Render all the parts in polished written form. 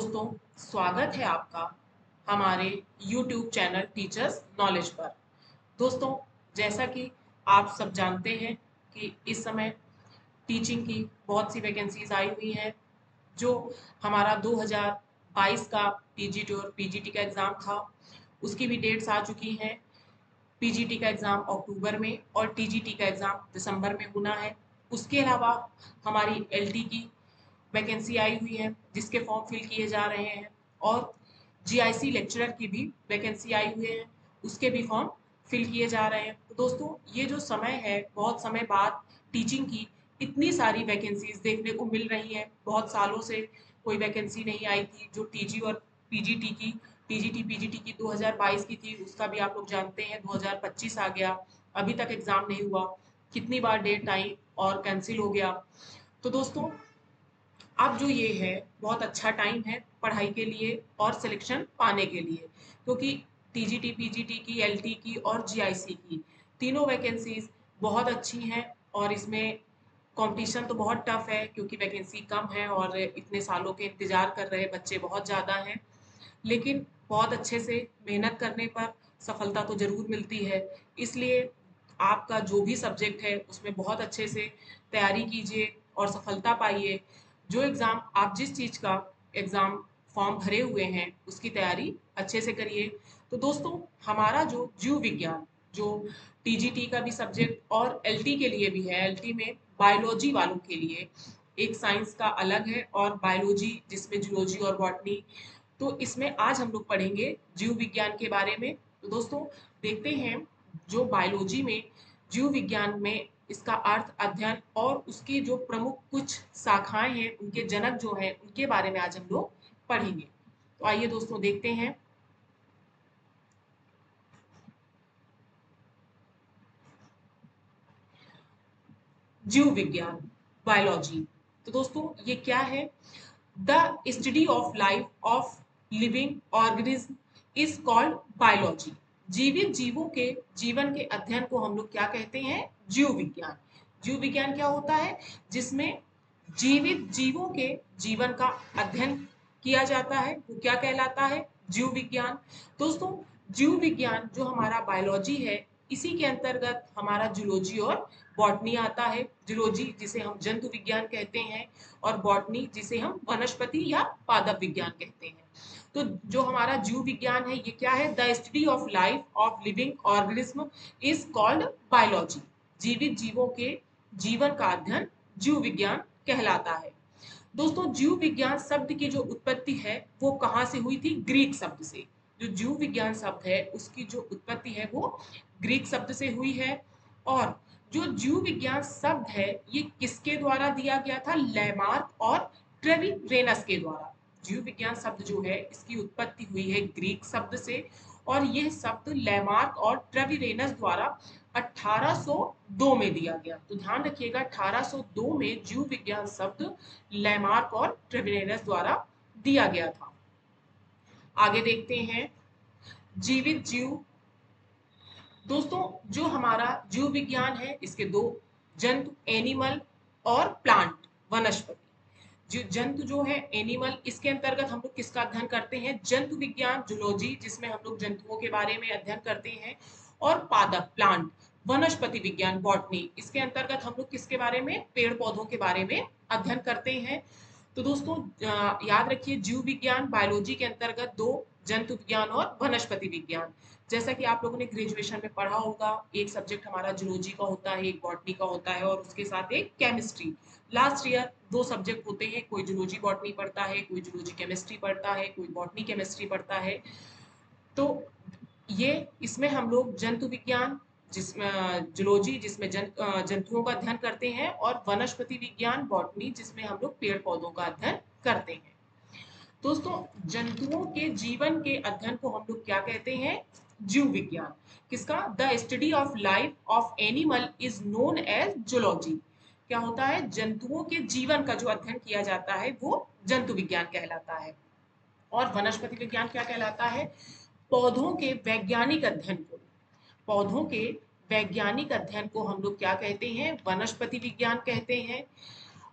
दोस्तों, स्वागत है आपका हमारे YouTube चैनल टीचर्स नॉलेज पर। दोस्तों, जैसा कि आप सब जानते हैं कि इस समय टीचिंग की बहुत सी वैकेंसीज आई हुई हैं। जो हमारा 2022 का टीजीटी और पीजीटी का एग्ज़ाम था, उसकी भी डेट्स आ चुकी हैं। पीजीटी का एग्ज़ाम अक्टूबर में और टीजीटी का एग्ज़ाम दिसंबर में होना है। उसके अलावा हमारी एलटी की वैकेंसी आई हुई है जिसके फॉर्म फिल किए जा रहे हैं, और जीआईसी लेक्चरर की भी वैकेंसी आई हुई है, उसके भी फॉर्म फिल किए जा रहे हैं। तो दोस्तों, ये जो समय है, बहुत समय बाद टीचिंग की इतनी सारी वैकेंसीज देखने को मिल रही हैं। बहुत सालों से कोई वैकेंसी नहीं आई थी। जो टीजी और पीजीटी की टीजीटी पीजीटी की 2022 की थी, उसका भी आप लोग जानते हैं 2025 आ गया, अभी तक एग्जाम नहीं हुआ। कितनी बार डेट आई और कैंसिल हो गया। तो दोस्तों, अब जो ये है, बहुत अच्छा टाइम है पढ़ाई के लिए और सिलेक्शन पाने के लिए, क्योंकि टीजीटी पीजीटी की, एलटी की और जीआईसी की तीनों वैकेंसीज बहुत अच्छी हैं। और इसमें कंपटीशन तो बहुत टफ है क्योंकि वैकेंसी कम है और इतने सालों के इंतजार कर रहे बच्चे बहुत ज़्यादा हैं। लेकिन बहुत अच्छे से मेहनत करने पर सफलता तो ज़रूर मिलती है। इसलिए आपका जो भी सब्जेक्ट है उसमें बहुत अच्छे से तैयारी कीजिए और सफलता पाइए। जो एग्ज़ाम आप जिस चीज़ का एग्ज़ाम फॉर्म भरे हुए हैं उसकी तैयारी अच्छे से करिए। तो दोस्तों, हमारा जो जीव विज्ञान, जो टीजीटी का भी सब्जेक्ट और एलटी के लिए भी है, एलटी में बायोलॉजी वालों के लिए एक साइंस का अलग है और बायोलॉजी जिसमें जूलॉजी और बॉटनी। तो इसमें आज हम लोग पढ़ेंगे जीव विज्ञान के बारे में। तो दोस्तों, देखते हैं जो बायोलॉजी में, जीव विज्ञान में इसका अर्थ, अध्ययन और उसकी जो प्रमुख कुछ शाखाएं हैं, उनके जनक जो हैं, उनके बारे में आज हम लोग पढ़ेंगे। तो आइए दोस्तों, देखते हैं। जीव विज्ञान, बायोलॉजी। तो दोस्तों, ये क्या है? The study of life of living organism is called biology. जीवित जीवों के जीवन के अध्ययन को हम लोग क्या कहते हैं? जीव विज्ञान। जीव विज्ञान क्या होता है? जिसमें जीवित जीवों के जीवन का अध्ययन किया जाता है, वो क्या कहलाता है? जीव विज्ञान। दोस्तों, जीव विज्ञान जो हमारा बायोलॉजी है, इसी के अंतर्गत हमारा जूलॉजी और बॉटनी आता है। जूलॉजी जिसे हम जंतु विज्ञान कहते हैं और बॉटनी जिसे हम वनस्पति या पादप विज्ञान कहते हैं। तो जो हमारा जीव विज्ञान है, ये क्या है? The study of life of living organism is called biology. जीवित जीवों के जीवन का अध्ययन जीव विज्ञान कहलाता है। दोस्तों, जीव विज्ञान शब्द की जो उत्पत्ति है वो कहाँ से हुई थी? ग्रीक शब्द से। जो जीव विज्ञान शब्द है उसकी जो उत्पत्ति है वो ग्रीक शब्द से हुई है। और जो जीव विज्ञान शब्द है, ये किसके द्वारा दिया गया था? लैमार्क और ट्रेविरेनस के द्वारा। जीव विज्ञान शब्द जो है, इसकी उत्पत्ति हुई है ग्रीक शब्द से, और यह शब्द लैमार्क और ट्रेविरेनस द्वारा 1802 में दिया गया। तो ध्यान रखिएगा, 1802 में जीव विज्ञान शब्द लैमार्क और ट्रेविरेनस द्वारा दिया गया था। आगे देखते हैं, जीवित जीव। दोस्तों, जो हमारा जीव विज्ञान है, इसके दो जंतु, एनिमल और प्लांट, वनस्पति। जो जंतु जो है एनिमल, इसके अंतर्गत हम लोग किसका अध्ययन करते हैं? जंतु विज्ञान, जूलॉजी, जिसमें हम लोग जंतुओं के बारे में अध्ययन करते हैं। और पादप, प्लांट, वनस्पति विज्ञान, बॉटनी, इसके अंतर्गत हम लोग किसके बारे में? पेड़ पौधों के बारे में अध्ययन करते हैं। तो दोस्तों, याद रखिए, जीव विज्ञान बायोलॉजी के अंतर्गत दो, जंतु विज्ञान और वनस्पति विज्ञान। जैसा कि आप लोगों ने ग्रेजुएशन में पढ़ा होगा, एक सब्जेक्ट हमारा जूलॉजी का होता है, एक बॉटनी का होता है और उसके साथ एक केमिस्ट्री। लास्ट ईयर दो सब्जेक्ट होते हैं, कोई जूलॉजी बॉटनी पढ़ता है, कोई जूलॉजी केमिस्ट्री पढ़ता है, कोई बॉटनी केमिस्ट्री पढ़ता है। तो ये, इसमें हम लोग जंतु विज्ञान, जिसमें जूलॉजी, जिसमें जंतुओं का अध्ययन करते हैं, और वनस्पति विज्ञान, बॉटनी, जिसमें हम लोग पेड़ पौधों का अध्ययन करते हैं। दोस्तों, जंतुओं के जीवन के अध्ययन को हम लोग क्या कहते हैं? जीव विज्ञान। किसका? The study of life of animal is known as zoology. क्या होता है? जंतुओं के जीवन का जो अध्ययन किया जाता है वो जंतु विज्ञान कहलाता है। और वनस्पति विज्ञान क्या कहलाता है? पौधों के वैज्ञानिक अध्ययन को, पौधों के वैज्ञानिक अध्ययन को हम लोग क्या कहते हैं? वनस्पति विज्ञान कहते हैं।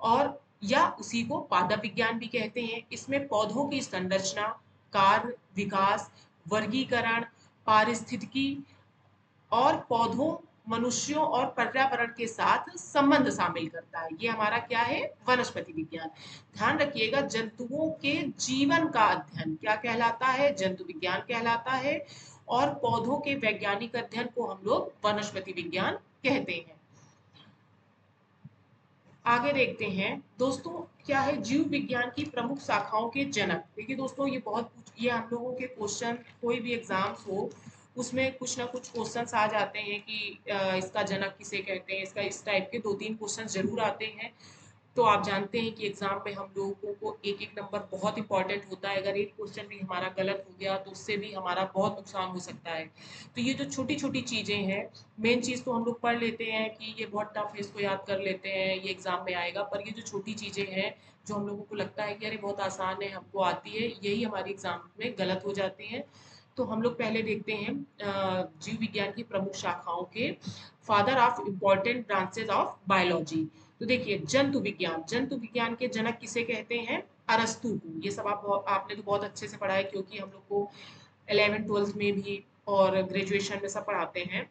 और या उसी को पादप विज्ञान भी कहते हैं। इसमें पौधों की संरचना, कार्य, विकास, वर्गीकरण, पारिस्थितिकी और पौधों, मनुष्यों और पर्यावरण के साथ संबंध शामिल करता है। ये हमारा क्या है? वनस्पति विज्ञान। ध्यान रखिएगा, जंतुओं के जीवन का अध्ययन क्या कहलाता है? जंतु विज्ञान कहलाता है। और पौधों के वैज्ञानिक अध्ययन को हम लोग वनस्पति विज्ञान कहते हैं। आगे देखते हैं दोस्तों, क्या है जीव विज्ञान की प्रमुख शाखाओं के जनक। देखिए दोस्तों, ये हम लोगों के क्वेश्चन, कोई भी एग्जाम्स हो उसमें कुछ ना कुछ क्वेश्चंस आ जाते हैं कि इसका जनक किसे कहते हैं, इसका इस टाइप के 2-3 क्वेश्चन जरूर आते हैं। तो आप जानते हैं कि एग्जाम में हम लोगों को एक एक नंबर बहुत इंपॉर्टेंट होता है। अगर एक क्वेश्चन भी हमारा गलत हो गया तो उससे भी हमारा बहुत नुकसान हो सकता है। तो ये जो छोटी छोटी चीजें हैं, मेन चीज तो हम लोग पढ़ लेते हैं कि ये बहुत टफ है, इसको याद कर लेते हैं, ये एग्जाम में आएगा। पर ये जो छोटी चीजें हैं जो हम लोगों को लगता है कि अरे बहुत आसान है, हमको आती है, यही हमारी एग्जाम में गलत हो जाती हैं। तो हम लोग पहले देखते हैं जीव विज्ञान की प्रमुख शाखाओं के father of important branches of biology. तो देखिए, जंतु विज्ञान के जनक किसे कहते हैं? अरस्तु को। ये सब आपने तो बहुत अच्छे से पढ़ा है, क्योंकि हम लोग को 11th-12th में भी और ग्रेजुएशन में सब पढ़ाते हैं।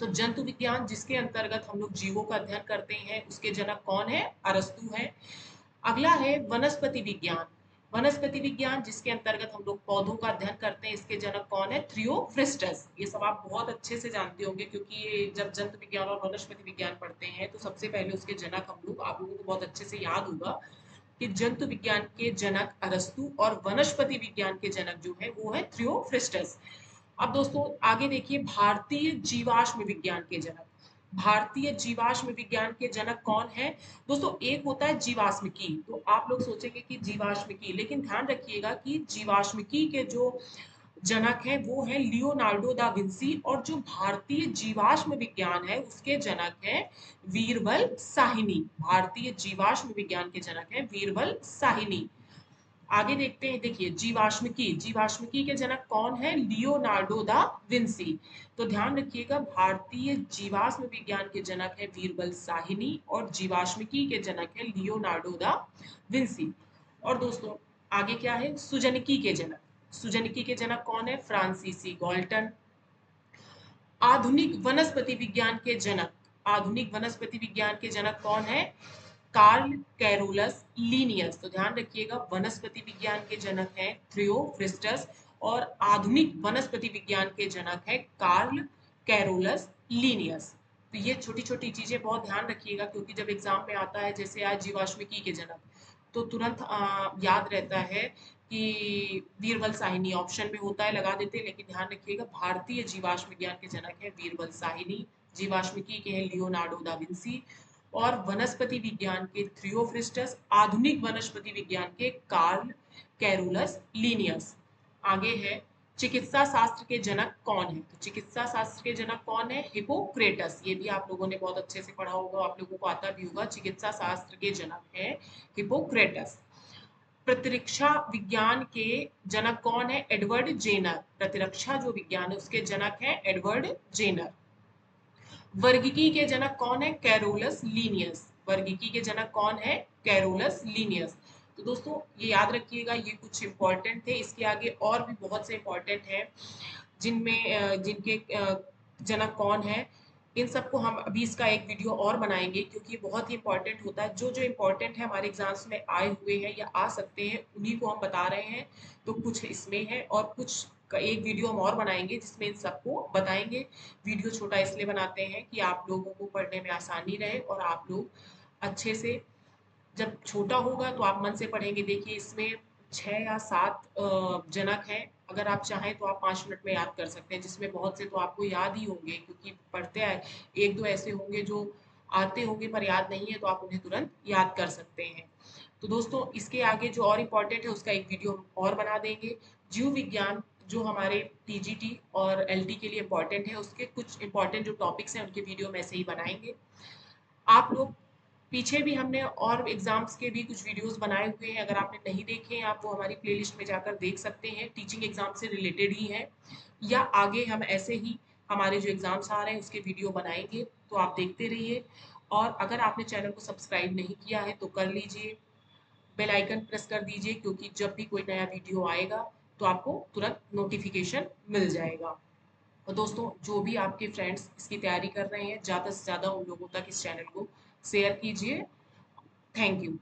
तो जंतु विज्ञान जिसके अंतर्गत हम लोग जीवों का अध्ययन करते हैं, उसके जनक कौन है? अरस्तु है। अगला है वनस्पति विज्ञान। वनस्पति विज्ञान जिसके अंतर्गत हम लोग पौधों का अध्ययन करते हैं, इसके जनक कौन है? थ्रियोफ्रिस्टस। ये सब आप बहुत अच्छे से जानते होंगे, क्योंकि ये जब जंतु विज्ञान और वनस्पति विज्ञान पढ़ते हैं तो सबसे पहले उसके जनक आप लोगों को बहुत अच्छे से याद होगा कि जंतु विज्ञान के जनक अरस्तु और वनस्पति विज्ञान के जनक जो है वो है थ्रियोफ्रिस्टस। अब दोस्तों आगे देखिए, भारतीय जीवाश्म विज्ञान के जनक। भारतीय जीवाश्म विज्ञान के जनक कौन है? दोस्तों, एक होता है जीवाश्मिकी। तो आप लोग सोचेंगे कि जीवाश्मिकी, लेकिन ध्यान रखिएगा कि जीवाश्मिकी के जो जनक है वो है लियोनार्डो दा विंसी। और जो भारतीय जीवाश्म विज्ञान है उसके जनक है वीरबल साहिनी। भारतीय जीवाश्म विज्ञान के जनक है वीरबल साहिनी। आगे देखते हैं, देखिए जीवाश्मिकी के जनक कौन है? Leonardo da Vinci. तो ध्यान रखिएगा, भारतीय जीवाश्म विज्ञान के जनक है वीरबल साहिनी और जीवाश्मिकी के जनक है लियोनार्डो दा विंसी। और दोस्तों आगे क्या है? सुजनकी के जनक। सुजनकी के जनक कौन है? फ्रांसीसी गॉल्टन। आधुनिक वनस्पति विज्ञान के जनक। आधुनिक वनस्पति विज्ञान के जनक कौन है? Carl Carolus Linnaeus. तो ध्यान रखिएगा, वनस्पति विज्ञान के जनक हैं थ्रियोफ्रिस्टस और आधुनिक वनस्पति विज्ञान के जनक है कार्ल कैरोलस लीनियस। तो ये छोटी छोटी चीजें बहुत ध्यान रखिएगा, क्योंकि जब एग्जाम में आता है जैसे आज जीवाश्मिकी के जनक, तो तुरंत याद रहता है कि बीरबल साहिनी ऑप्शन में होता है, लगा देते हैं। लेकिन ध्यान रखिएगा, भारतीय जीवाश्म विज्ञान के जनक है बीरबल साहिनी, जीवाश्मिकी के हैं लियोनार्डो दा विंसी और वनस्पति विज्ञान के थ्रियोफ्रिस्टस, आधुनिक वनस्पति विज्ञान के कार्ल कैरोलस लीनियस। आगे है चिकित्सा शास्त्र के जनक कौन है? तो चिकित्सा शास्त्र के जनक कौन है? हिपोक्रेटस। ये भी आप लोगों ने बहुत अच्छे से पढ़ा होगा, आप लोगों को आता भी होगा। चिकित्सा शास्त्र के जनक है हिपोक्रेटस। प्रतिरक्षा विज्ञान के जनक कौन है? Edward Jenner. प्रतिरक्षा जो विज्ञान है उसके जनक है एडवर्ड जेनर। वर्गिकी के जनक कौन है? Carolus Linnaeus. वर्गिकी के जनक कौन है? Carolus Linnaeus. तो दोस्तों ये याद रखिएगा, ये कुछ इंपॉर्टेंट थे। इसके आगे और भी बहुत से इंपॉर्टेंट हैं जिनमें जिनके जनक कौन है, इन सबको हम अभी इसका एक वीडियो और बनाएंगे, क्योंकि ये बहुत ही इंपॉर्टेंट होता है। जो जो इंपॉर्टेंट है हमारे एग्जाम्स में आए हुए हैं या आ सकते हैं, उन्हीं को हम बता रहे हैं। तो कुछ इसमें है और कुछ का एक वीडियो हम और बनाएंगे जिसमें इन सबको बताएंगे। वीडियो छोटा इसलिए बनाते हैं कि आप लोगों को पढ़ने में आसानी रहे और आप लोग अच्छे से, जब छोटा होगा तो आप मन से पढ़ेंगे। देखिए इसमें 6 या 7 जनक हैं। अगर आप चाहें तो आप 5 मिनट में याद कर सकते हैं, जिसमें बहुत से तो आपको याद ही होंगे क्योंकि पढ़ते आए। एक दो ऐसे होंगे जो आते होंगे पर याद नहीं है, तो आप उन्हें तुरंत याद कर सकते हैं। तो दोस्तों इसके आगे जो और इम्पोर्टेंट है उसका एक वीडियो हम और बना देंगे। जीव विज्ञान जो हमारे टीजीटी और एलटी के लिए इम्पोर्टेंट है, उसके कुछ इम्पोर्टेंट जो टॉपिक्स हैं उनके वीडियो में ऐसे ही बनाएंगे। आप लोग पीछे भी हमने और एग्जाम्स के भी कुछ वीडियोस बनाए हुए हैं, अगर आपने नहीं देखे हैं आप वो हमारी प्लेलिस्ट में जाकर देख सकते हैं। टीचिंग एग्जाम से रिलेटेड ही है, या आगे हम ऐसे ही हमारे जो एग्जाम्स आ रहे हैं उसके वीडियो बनाएंगे, तो आप देखते रहिए। और अगर आपने चैनल को सब्सक्राइब नहीं किया है तो कर लीजिए, बेल आइकन प्रेस कर दीजिए, क्योंकि जब भी कोई नया वीडियो आएगा तो आपको तुरंत नोटिफिकेशन मिल जाएगा। और दोस्तों, जो भी आपके फ्रेंड्स इसकी तैयारी कर रहे हैं, ज़्यादा से ज़्यादा उन लोगों तक इस चैनल को शेयर कीजिए। Thank you.